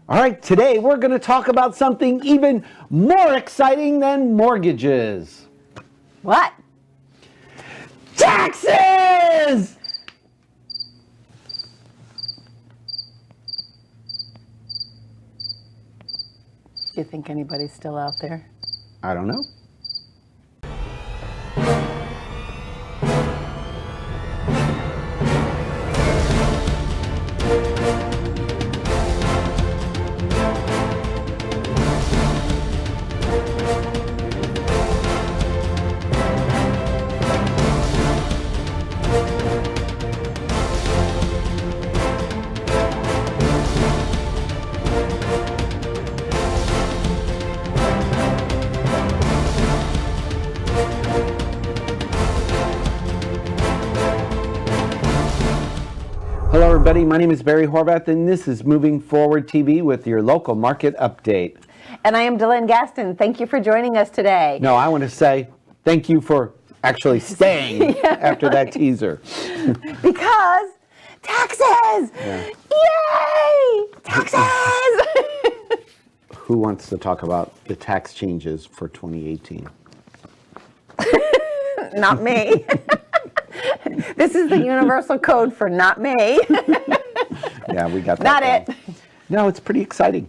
All right, today we're going to talk about something even more exciting than mortgages. What? Taxes! Do you think anybody's still out there? I don't know. Hello everybody, my name is Barry Horvath and this is Moving Forward TV with your local market update. And I am Dylan Gaston. Thank you for joining us today. No, I want to say thank you for actually staying after that teaser. Because taxes! Yeah. Yay! Taxes! Who wants to talk about the tax changes for 2018? Not me. This is the universal code for not me. Yeah, we got that. Not down. it. No, it's pretty exciting.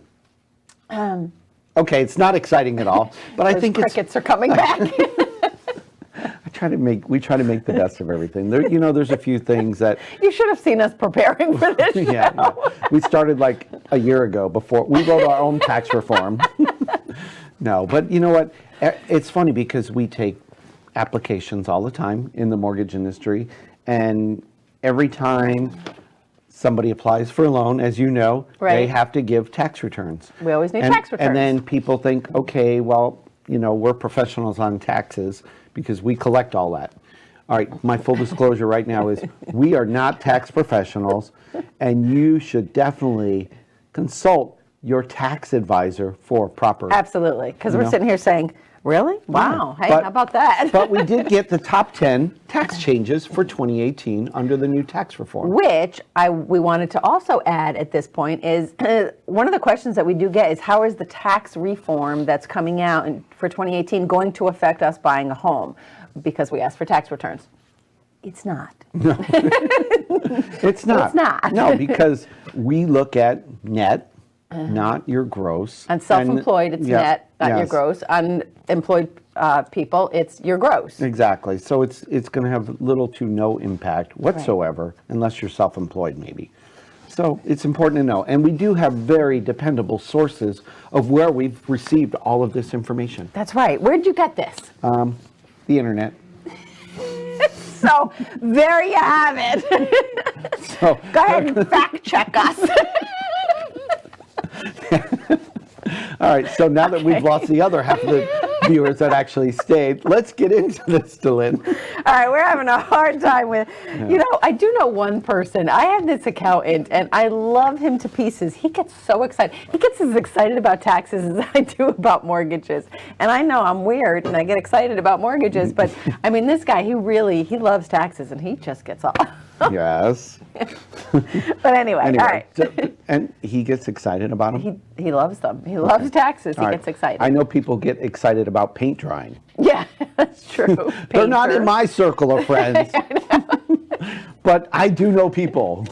Okay, it's not exciting at all, but I think crickets are coming back. we try to make the best of everything. There, there's a few things that You should have seen us preparing for this show. yeah. We started like a year ago before we wrote our own tax reform. No, but you know what? It's funny because we take applications all the time in the mortgage industry, and every time somebody applies for a loan, as you know, they Right. have to give tax returns. We always need tax returns. And then people think, okay, well, we're professionals on taxes because we collect all that. All right, my full disclosure right now is we are not tax professionals, and you should definitely consult your tax advisor for proper. Absolutely. Because we're know? sitting here saying, really? Wow. Hey, But- how about that? But we did get the top 10 tax changes for 2018 under the new tax reform. Which we wanted to also add at this point is one of the questions that we do get is how is the tax reform that's coming out for 2018 going to affect us buying a home? Because we asked for tax returns. It's not. It's not. It's not. No, because we look at net, not your gross. On self-employed, it's yes, net, not your yes. gross. Unemployed people, it's your gross. Exactly. So it's going to have little to no impact whatsoever, unless you're self-employed maybe. So it's important to know. And we do have very dependable sources of where we've received all of this information. That's right. Where'd you get this? The internet. So there you have it. So Go ahead and fact check us. all right, so now that we've lost the other half of the viewers that actually stayed, let's get into this, Dylan. All right, we're having a hard time with, I do know one person. I have this accountant, and I love him to pieces. He gets so excited. He gets as excited about taxes as I do about mortgages. And I know I'm weird, and I get excited about mortgages, but, I mean, this guy, he loves taxes, and he just gets off. Yes. But anyway, all right. And he gets excited about them? He loves them. He loves taxes. He All right. gets excited. I know people get excited about paint drying. Yeah, that's true. They're not in Painter. my circle of friends. But I do know people.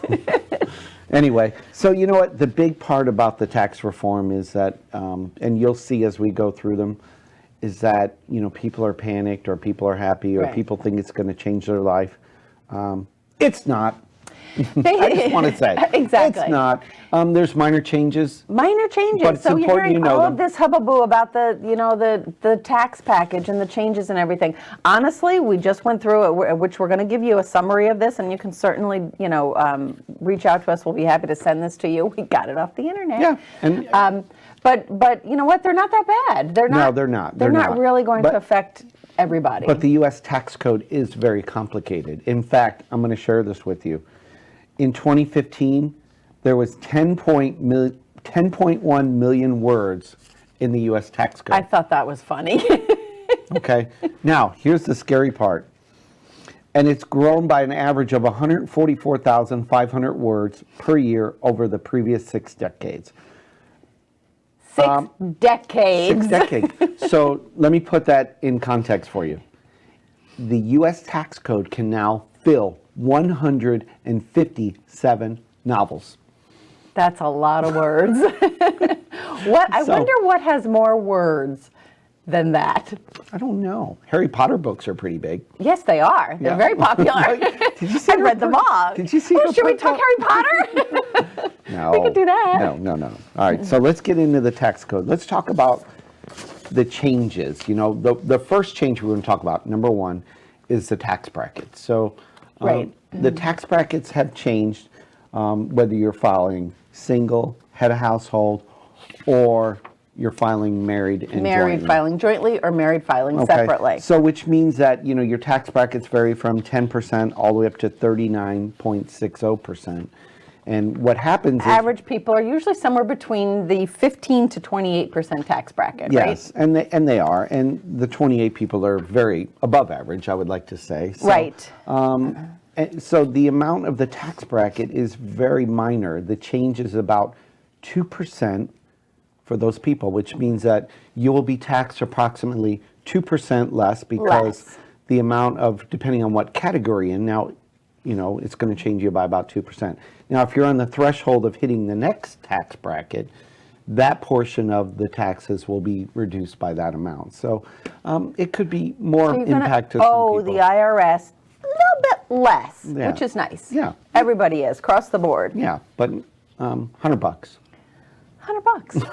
Anyway, so you know what? The big part about the tax reform is that, and you'll see as we go through them, is that, people are panicked or people are happy or Right. people think it's going to change their life. It's not. I just want to say. Exactly. It's not. There's minor changes. Minor changes. But it's So you're important hearing you know all them. of this hubbub about the tax package and the changes and everything. Honestly, we just went through it, which we're going to give you a summary of this, and you can certainly, reach out to us. We'll be happy to send this to you. We got it off the internet. Yeah, and- But you know what? They're not that bad. They're not. No, they're not. They're They're not not. really going But- to affect everybody. But the U.S. tax code is very complicated. In fact, I'm going to share this with you. In 2015, there was 10.1 million words in the U.S. tax code. I thought that was funny. Okay. Now, here's the scary part. And it's grown by an average of 144,500 words per year over the previous 6 decades. 6 decades. 6 decades. So let me put that in context for you. The U.S. tax code can now fill 157 novels. That's a lot of words. I wonder what has more words than that. I don't know. Harry Potter books are pretty big. Yes, they are. They're Yeah. very popular. Did you see I've her read them print- all. Did you see Oh, her should we print talk out? Harry Potter? No. We could do that. No. All right, so let's get into the tax code. Let's talk about the changes. You know, the first change we're going to talk about, number one, is the tax brackets. So Right. the tax brackets have changed, whether you're filing single, head of household, or you're filing married and Married jointly. filing jointly or married filing Okay. separately. So which means that, you know, your tax brackets vary from 10% all the way up to 39.60%. And what happens is Average people are usually somewhere between the 15 to 28% tax bracket, yes, and they are, and the 28 people are very above average, I would like to say. So, Right. and so the amount of the tax bracket is very minor. The change is about 2% for those people, which means that you will be taxed approximately 2% less because Less. the amount of, depending on what category in, now, you know, it's going to change you by about 2%. Now, if you're on the threshold of hitting the next tax bracket, that portion of the taxes will be reduced by that amount. So it could be more You're gonna impact to some owe people. the IRS a little bit less, Yeah. which is nice. Yeah. Everybody is, across the board. Yeah, but $100. $100.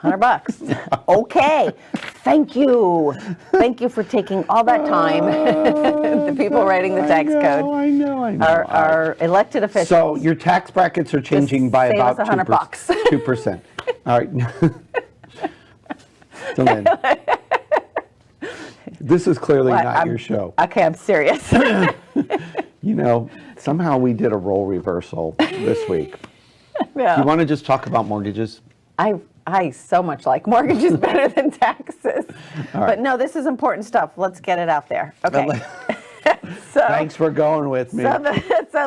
$100. Okay. Thank you. Thank you for taking all that time. The people writing the tax code I know. are elected officials. So your tax brackets are changing by save about us $100. 2%. All right. So Lynn, this is clearly What, not your show. Okay, I'm serious. You know, somehow we did a role reversal this week. Yeah. You want to just talk about mortgages? I so much like mortgages better than taxes. But no, this is important stuff. Let's get it out there. Okay. So, Thanks for going with me. so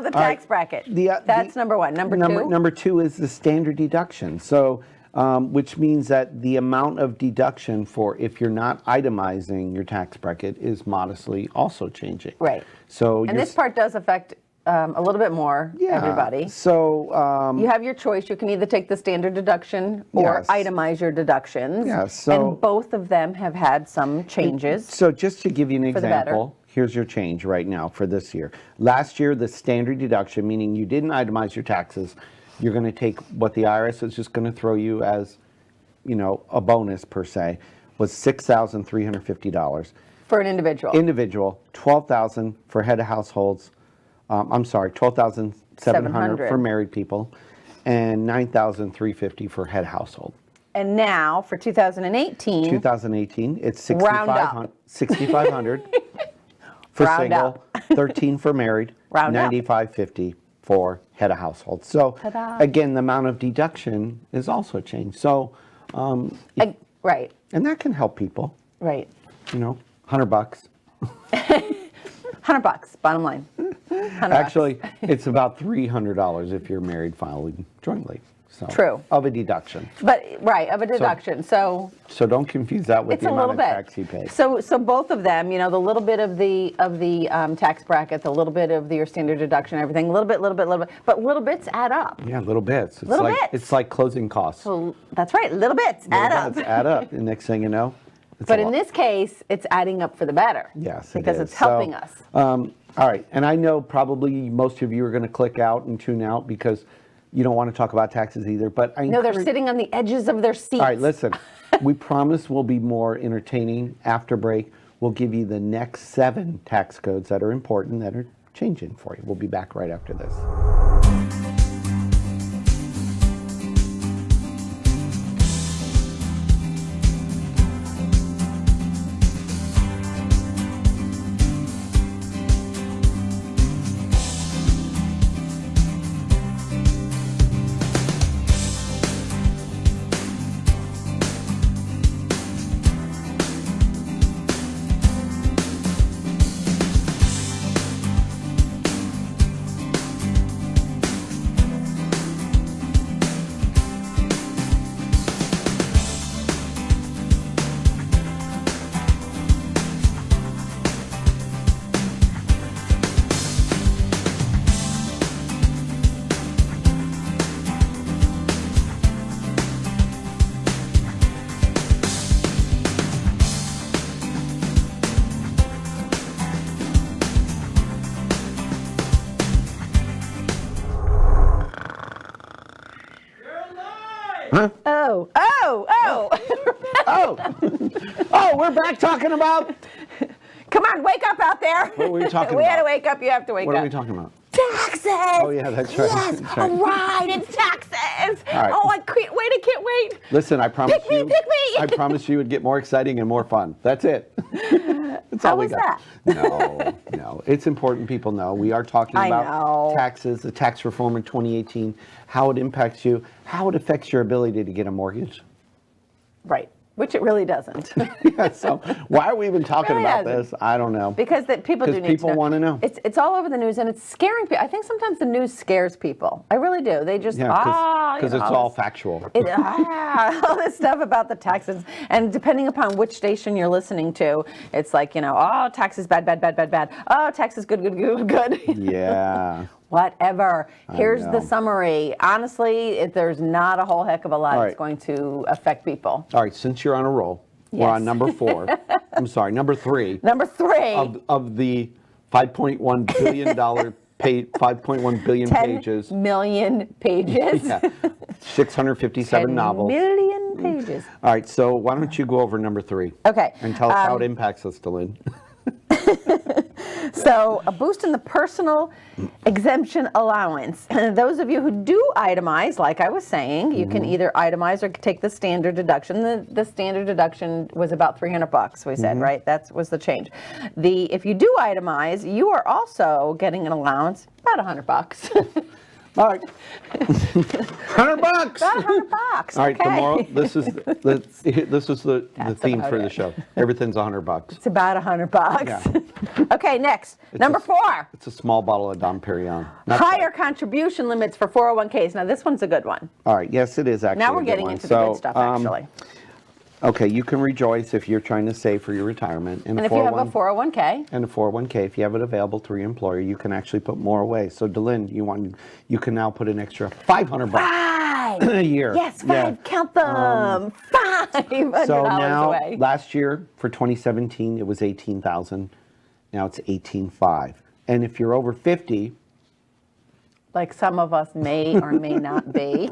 the tax bracket. That's the- number one. Number two. Number two is the standard deduction. So, which means that the amount of deduction for if you're not itemizing your tax bracket is modestly also changing. Right. So, And this part does affect a little bit more everybody. So, You have your choice. You can either take the standard deduction or Yes. itemize your deductions. Yeah, so- and both of them have had some changes. So just to give you an For the better. example, here's your change right now for this year. Last year, the standard deduction, meaning you didn't itemize your taxes, you're going to take what the IRS is just going to throw you as, you know, a bonus per se, was $6,350. For an individual. Individual, $12,000 for head of households. I'm sorry, $12,700 for married people, and $9,350 for head household. And now for 2018, 2018, it's Round up. $6,500 for Round single, up. $13 for married, Round up. $9,550 for head of household. So Ta-da. again, the amount of deduction is also changed. So, right, and that can help people. right. You know, $100. $100, bottom line. $100. Actually, it's about $300 if you're married filing jointly. So True. Of a deduction. But, right, of a deduction. So So don't confuse that with it's the a amount little of bit. tax you pay. So both of them, you know, the little bit of the tax bracket, the little bit of your standard deduction, everything, little bit, but little bits add up. Yeah, little bits. It's Little like bits. it's like closing costs. So that's right, little bits add Little up. bits add up. And next thing you know, it's But a in lot. this case, it's adding up for the better. Yes, because it it's is. helping So, us. All right, and I know probably most of you are going to click out and tune out because you don't want to talk about taxes either. But I No, they're encourage- sitting on the edges of their seats. All right, listen. We promise we'll be more entertaining after break. We'll give you the next 7 tax codes that are important that are changing for you. We'll be back right after this. Huh? Oh. Oh, we're back talking about. Come on, wake up out there. What were we talking We had to about? wake up. You have to wake What up. are we talking about? Taxes. Oh, yeah, that's right. Yes. That's right. All right, it's taxes. All right. Oh, I can't wait. I can't wait. Listen, I promise Pick me, you. pick me. I promise you, it'd get more exciting and more fun. That's it. That's How all we was got. No. It's important people know. We are talking I about know. taxes, the tax reform in 2018, how it impacts you, how it affects your ability to get a mortgage. Right. Which it really doesn't. Yeah, so why are we even talking Really about doesn't. this? I don't know. Because people do 'Cause need people to know. wanna know. It's all over the news, and it's scaring people. I think sometimes the news scares people. I really do. They just, because you know, it's all factual. all this stuff about the taxes. And depending upon which station you're listening to, it's like, oh, taxes bad, bad, bad, bad, bad. Oh, taxes good, good, good, good. Yeah. Whatever. Here's the know. summary. Honestly, there's not a whole heck of a lot All that's right. going to affect people. All right, since you're on a roll, we're Yes. on number 4. I'm sorry, number 3 Number 3. of the $5.1 billion 5.1 billion 10 pages. million pages. Yeah, 657 10 novels. million pages. All right, so why don't you go over number 3? Okay. And tell us how it impacts us, Delyn. So a boost in the personal exemption allowance. Those of you who do itemize, like I was saying, you can either itemize or take the standard deduction. The standard deduction was about $300, we said, right? That was the change. If you do itemize, you are also getting an allowance about $100. All right, $100. About $100. All right, okay. the moral. This is the That's theme about for the it. show. Everything's $100. It's about $100. Yeah. Okay, next. Number 4. It's a small bottle of Dom Perignon. Not Higher contribution limits for 401ks. Now, this one's a good one. All right, yes, it is actually. Now a we're good getting one. into the good stuff, actually. Okay, you can rejoice if you're trying to save for your retirement. And if you have a 401k, and a 401k, if you have it available through your employer, you can actually put more away. So, Delyn, you can now put an extra $500 5 a year. Yes, 5. Yeah. Count them. $500 So now, away. last year for 2017, it was $18,000. Now it's $18,500. And if you're over 50, Like some of us may or may not be.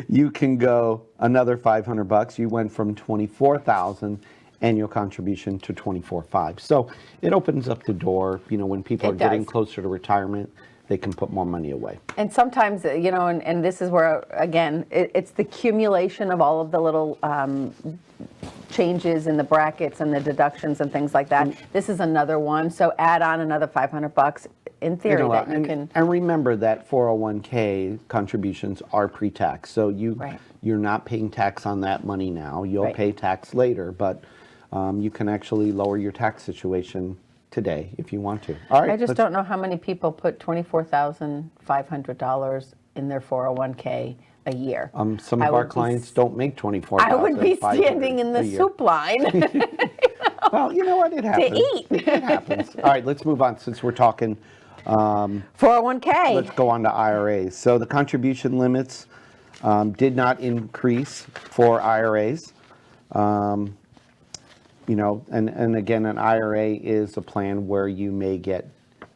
you can go another $500. You went from 24,000 annual contribution to 24,500. So it opens up the door. When people It are getting does. closer to retirement, they can put more money away. And sometimes, and this is where, again, it's the accumulation of all of the little changes in the brackets and the deductions and things like that. This is another one. So add on another $500 in theory that you can. And remember that 401k contributions are pre-tax, so you're not paying tax on that money now. You'll Right. pay tax later, but you can actually lower your tax situation today if you want to. All right. I just don't know how many people put $24,500 in their 401k a year. Some I of our would be clients don't make 24,000. I would be standing in the soup line. Well, you know what? It happens. eat. It happens. All right, let's move on since we're talking. 401k. Let's go on to IRAs. So the contribution limits did not increase for IRAs. And again, an IRA is a plan where you may get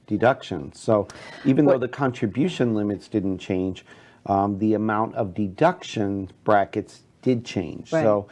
deductions. So even though the contribution limits didn't change, the amount of deduction brackets did change. Right. So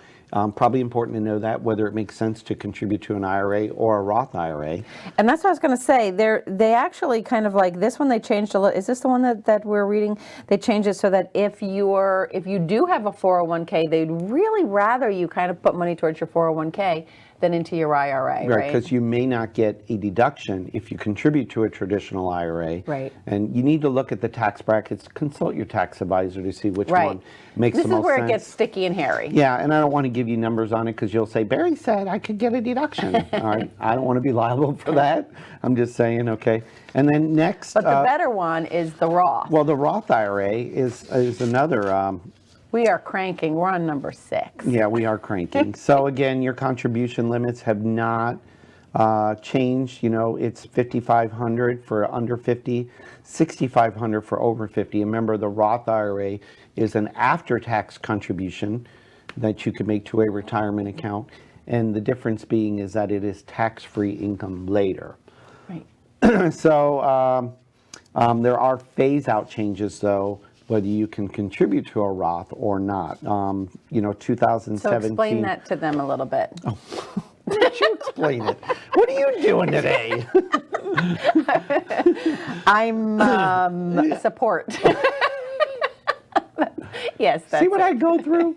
probably important to know that, whether it makes sense to contribute to an IRA or a Roth IRA. And that's what I was going to say. They actually kind of like this one. They changed a little. Is this the one that we're reading? They changed it so that if you do have a 401k, they'd really rather you kind of put money towards your 401k than into your IRA, right? Because you may not get a deduction if you contribute to a traditional IRA. Right. And you need to look at the tax brackets, consult your tax advisor to see which Right. one makes This the is most where sense. it gets sticky and hairy. Yeah, and I don't want to give you numbers on it because you'll say, Barry said I could get a deduction. All right, I don't want to be liable for that. I'm just saying, okay. And then next. But the better one is the Roth. Well, the Roth IRA is another. We are cranking. We're on number 6. Yeah, we are cranking. So again, your contribution limits have not changed. It's $5,500 for under 50, $6,500 for over 50. Remember, the Roth IRA is an after-tax contribution that you can make to a retirement account, and the difference being is that it is tax-free income later. Right. So there are phase-out changes, though, whether you can contribute to a Roth or not. You know, So 2017. explain that to them a little bit. Would you explain it? What are you doing today? I'm support. Yes, that's See what it. I go through?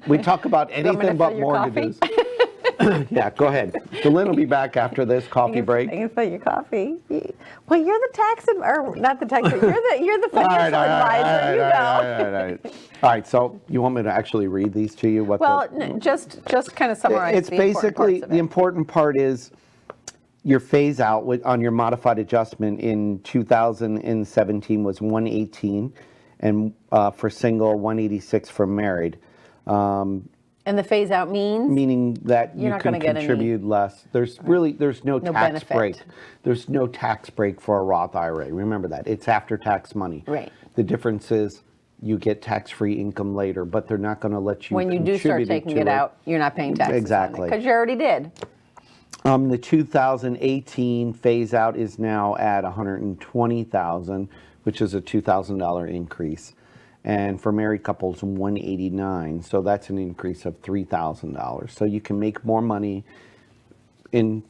We talk about want me to anything but fill your coffee? mortgages. Yeah, go ahead. So Lynn will be back after this coffee break. You can fill your coffee. Well, you're the or not the tax, you're the financial advisor. You know. All right, so you want me to actually read these to you? What Well, the, just kind of summarize it's the important basically, parts of the it. important part is your phase out on your modified adjustment in 2017 was 118, and for single, 186 for married. And the phase out means? Meaning that You're you not can gonna get any- contribute less. There's no tax benefit. break. There's no tax break for a Roth IRA. Remember that. It's after tax money. Right. The difference is you get tax-free income later, but they're not going to let you When you do start contribute taking to it out, you're not paying taxes Exactly. Because you already did. The 2018 phase out is now at 120,000, which is a $2,000 increase. And for married couples, 189. So that's an increase of $3,000. So you can make more money in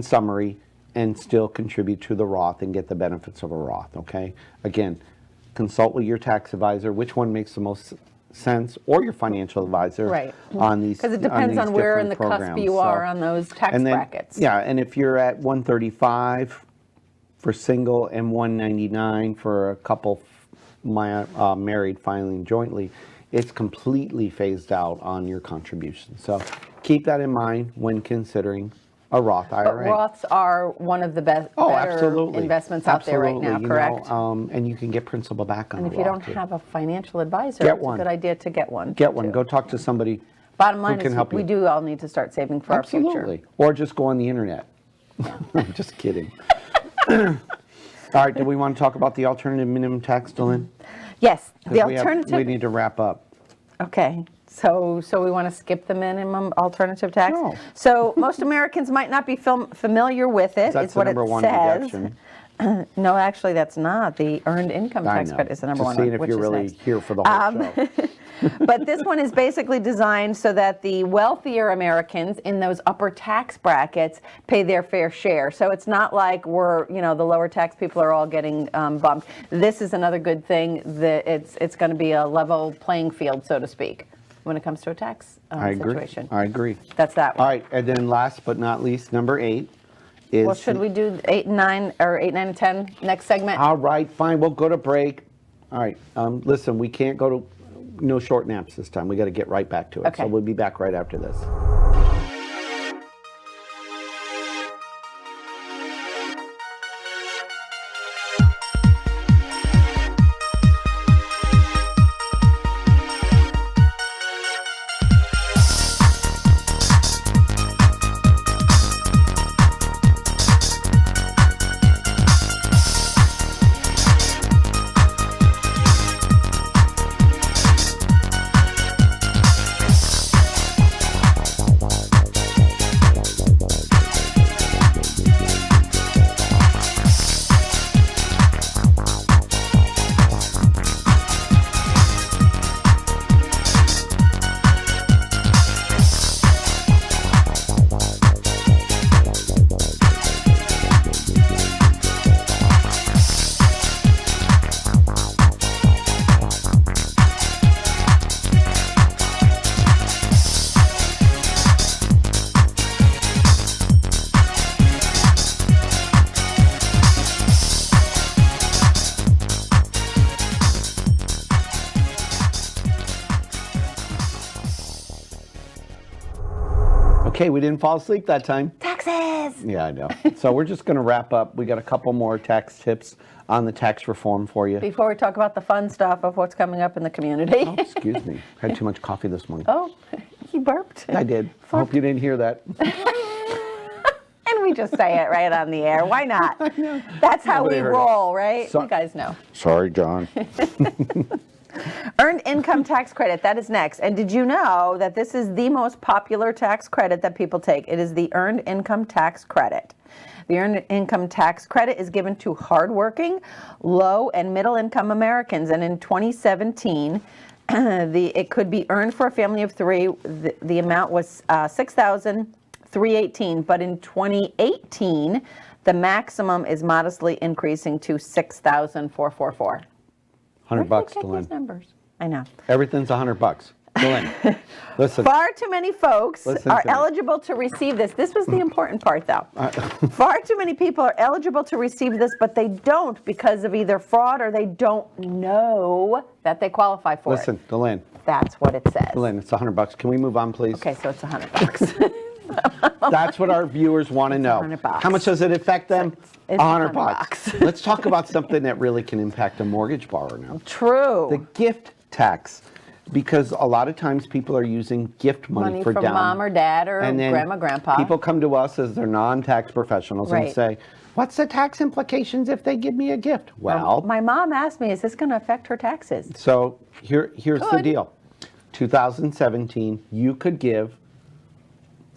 summary and still contribute to the Roth and get the benefits of a Roth, okay? Again, consult with your tax advisor, which one makes the most sense, or your financial advisor Right. on these. Because it depends on where in the different cusp programs. you are So- on those tax and then, brackets. Yeah, and if you're at 135 for single and 199 for a couple married filing jointly, it's completely phased out on your contribution. So keep that in mind when considering a Roth But IRA. Roths are one of the better Absolutely. investments out there right now, Absolutely, correct? and you can get principal back on And a if you don't Roth, too. have a financial advisor, Get it's one. a good idea to get one. Get one. too. Go talk to somebody. Bottom line can is help we you. do all need to start saving for our future. Absolutely. Or just go on the internet. I'm just kidding. All right, do we want to talk about the alternative minimum tax, Dylan? Yes, 'Cause the we alternative. need to wrap up. Okay, so we want to skip the minimum alternative tax? No. So most Americans might not be familiar with it, That's is the what it number one says. deduction. No, actually, that's not. The earned income I tax know. credit is the number Just one, seeing if which you're is really next. here for the whole show. But this one is basically designed so that the wealthier Americans in those upper tax brackets pay their fair share. So it's not like the lower tax people are all getting bumped. This is another good thing that it's going to be a level playing field, so to speak, when it comes to a tax I agree. situation. I agree. That's that All one. right, and then last but not least, number 8 is. Well, should we do 8 and 9 or 8, 9, and 10 next segment? All right, fine. We'll go to break. All right. Listen, we can't go to no short naps this time. We got to get right back to it. Okay. So we'll be back right after this. Okay, we didn't fall asleep that time. Taxes! Yeah, I know. So we're just going to wrap up. We got a couple more tax tips on the tax reform for you. Before we talk about the fun stuff of what's coming up in the community. Oh, excuse me. Had too much coffee this morning. Oh, he burped. I did. I hope you didn't hear that. And we just say it right on the air. Why not? That's how Nobody we heard it. roll, right? So- you guys know. Sorry, John. Earned income tax credit, that is next. And did you know that this is the most popular tax credit that people take? It is the earned income tax credit. The earned income tax credit is given to hardworking, low and middle income Americans. And in 2017, it could be earned for a family of three. The amount was $6,318. But in 2018, the maximum is modestly increasing to $6,444. $100, Get Delenn. these numbers. I know. Everything's $100. Delenn, listen. Far too many folks Listen are to me. eligible to receive this. This was the important part, though. Far too many people are eligible to receive this, but they don't because of either fraud or they don't know that they qualify for Listen, it. Delenn. That's what it says. Delenn, it's $100. Can we move on, please? Okay, so it's $100. That's what our viewers want to know. $100. How much does it affect them? It's $100. $100. Let's talk about something that really can impact a mortgage borrower now. True. The gift tax. Because a lot of times people are using gift money for from down. mom or dad or And then grandma, grandpa. People come to us as they're non-tax professionals and Right. say, what's the tax implications if they give me a gift? Well, My mom asked me, is this going to affect her taxes? so here's the Could. deal. 2017, you could give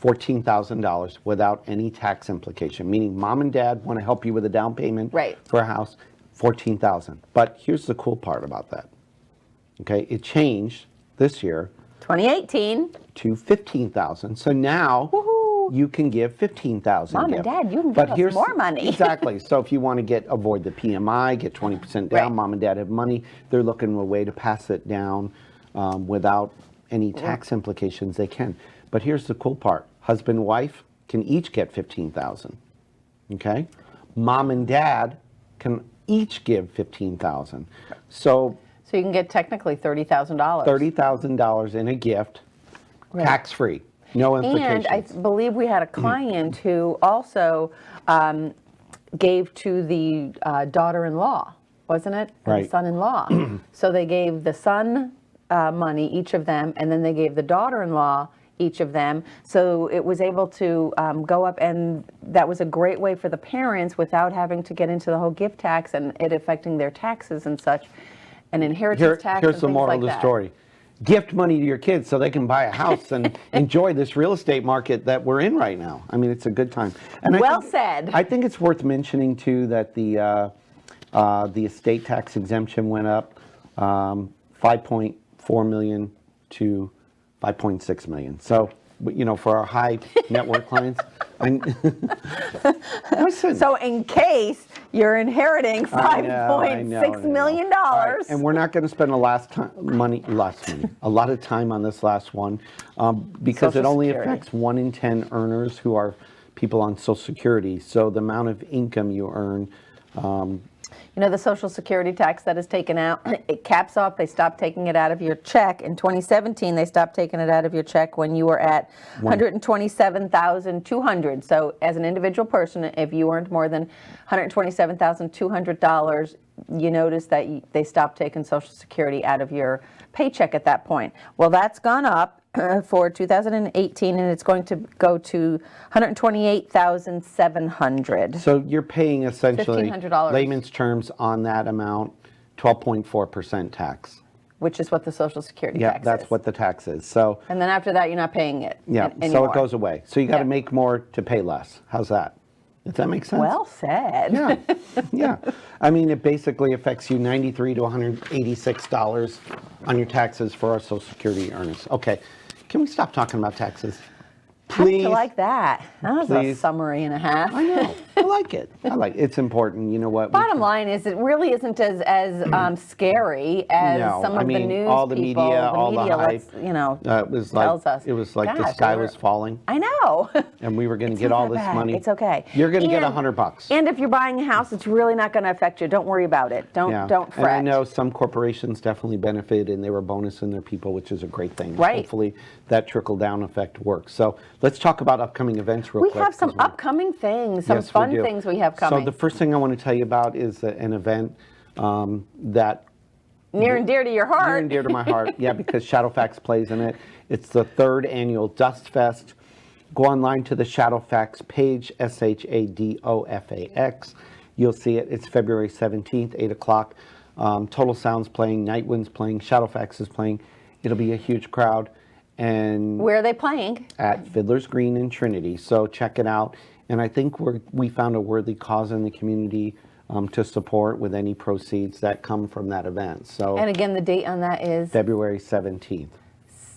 $14,000 without any tax implication, meaning mom and dad want to help you with a down payment Right. for a house, $14,000. But here's the cool part about that. Okay, it changed this year 2018. to $15,000. So now Woohoo. you can give $15,000. Mom and gift. Dad, you can But give us here's- more money. Exactly. So if you want to avoid the PMI, get 20% down, Right. mom and dad have money, they're looking for a way to pass it down without any tax implications, they can. But here's the cool part. Husband and wife can each get $15,000. Okay? Mom and dad can each give $15,000. So So you can get technically $30,000. $30,000 in a gift, Right. tax-free, no implications. And I believe we had a client who also gave to the daughter-in-law, wasn't it? And Right. the son-in-law. So they gave the son money, each of them, and then they gave the daughter-in-law each of them. So it was able to go up, and that was a great way for the parents without having to get into the whole gift tax and it affecting their taxes and such, and inheritance tax Here's and the things moral like of the that. story. Gift money to your kids so they can buy a house and enjoy this real estate market that we're in right now. I mean, it's a good time. And Well said. I think it's worth mentioning, too, that the estate tax exemption went up 5.4 million to 5.6 million. So, for our high net worth clients, listen. So in case you're inheriting I know, $5.6 million. All right, and we're not going to spend a lot of time on this last one because Social it only Security. affects 1 in 10 earners who are people on Social Security. So the amount of income you earn. The Social Security tax that is taken out, it caps off. They stopped taking it out of your check. In 2017, they stopped taking it out of your check when you were at $127,200. So as an individual person, if you earned more than $127,200, you notice that they stopped taking Social Security out of your paycheck at that point. Well, that's gone up for 2018, and it's going to go to $128,700. So you're paying essentially, $1,500. layman's terms on that amount, 12.4% tax. Which is what the Social Security Yeah, tax that's is. what the tax is. So And then after that, you're not paying it yeah, anymore. so it goes away. So you got to Yeah. make more to pay less. How's that? Does that make sense? Well said. Yeah, yeah. I mean, it basically affects you $93 to $186 on your taxes for our Social Security earners. Okay, can we stop talking about taxes? How did Please. you like that? That was a Please. summary and a half. I know. I like it. It's important. You know what? Bottom line is, it really isn't as scary as No, some I of the mean, news all the people. media, all the hype. lets, it was tells like us. it was like the Gosh, sky we're- was falling, I know. and we were going to It's get not all that this bad. money. It's okay. You're going to get And- $100. And if you're buying a house, it's really not going to affect you. Don't worry about it. Don't fret. And I know some corporations definitely benefit, and they were bonusing their people, which is a great thing. Right. Hopefully that trickle-down effect works. So let's talk about upcoming events real We quick. have some 'cause we're- upcoming things, some Yes, we fun do. things we have coming. So the first thing I want to tell you about is an event that near and dear to your heart. near and dear to my heart. Yeah, because Shadowfax plays in it. It's the 3rd annual Dust Fest. Go online to the Shadowfax page, SHADOFAX. You'll see it. It's February 17th, 8 o'clock. Total Sound's playing, Night Wind's playing, Shadowfax is playing. It'll be a huge crowd. And Where are they playing? at Fiddler's Green in Trinity. So check it out. And I think we found a worthy cause in the community to support with any proceeds that come from that event. So And again, the date on that is February 17th.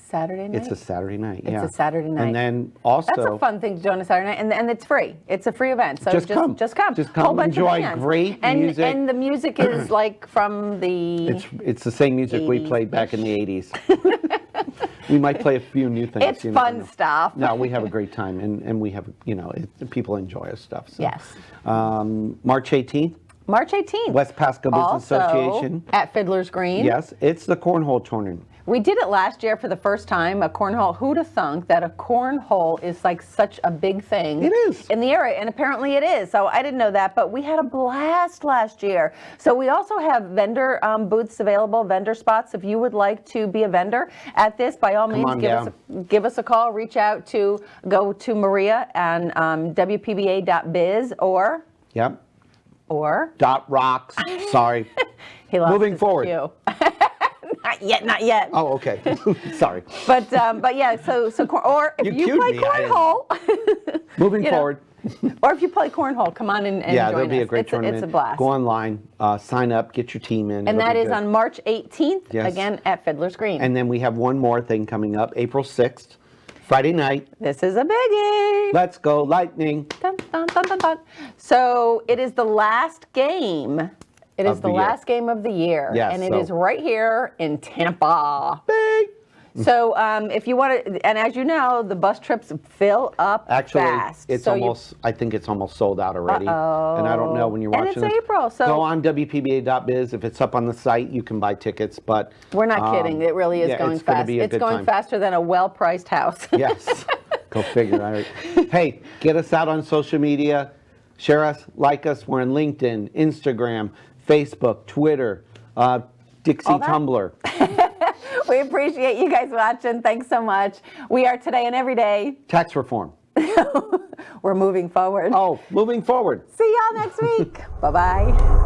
Saturday night? It's a Saturday night. Yeah. a Saturday night. And then also, That's a fun thing to do on a Saturday night, and it's free. It's a free event, so Just come. Just come. Just come, Whole bunch enjoy of bands. great and, music. And the music is like from the. it's the same music we 80s. played back in the 80s. We might play a few new things. It's you never fun know. stuff. No, we have a great time, and we have, people enjoy our stuff. So. Yes. March 18th, March 18th. West Pasco Business also Association. at Fiddler's Green. Yes, it's the cornhole tournament. We did it last year for the first time, a cornhole. Who'd have thunk that a cornhole is like such a big thing It is. in the area, and apparently it is. So I didn't know that, but we had a blast last year. So we also have vendor booths available, vendor spots. If you would like to be a vendor at this, by all means, on down. give us a call. Reach out go to Maria and WPBA.biz or Yep. or Dot rocks. Sorry. he lost Moving his forward. cue. Not yet. Oh, okay. Sorry. But yeah, so or if You you cued play me, I didn't- cornhole, Moving You know, forward. or if you play cornhole, come on and Yeah, join there'll be a us. great It's tournament. It's a blast. Go online, sign up, get your team in. And It'll that be is good. on March 18th, Yes. again at Fiddler's Green. And then we have one more thing coming up, April 6th, Friday night. This is a biggie. Let's go Lightning. Dun, dun, dun, dun, dun. So it is the last game. It is Of the the year. last game of the year. Yes, and it so- is right here in Tampa. Big. So if you want to, and as you know, the bus trips fill up Actually, fast. it's So I think it's almost sold out already. Uh-oh. And I don't know when you're And watching it's this. April, so- Go on WPBA.biz. If it's up on the site, you can buy tickets. But We're not kidding. It really is yeah, going it's gonna fast. be a It's good going time. faster than a well-priced house. Yes. Go figure. All right. Hey, get us out on social media. Share us, like us. We're on LinkedIn, Instagram, Facebook, Twitter, Dixie All that? Tumblr. We appreciate you guys watching. Thanks so much. We are today and every day. Tax reform. We're moving forward. Oh, moving forward. See y'all next week. Bye-bye.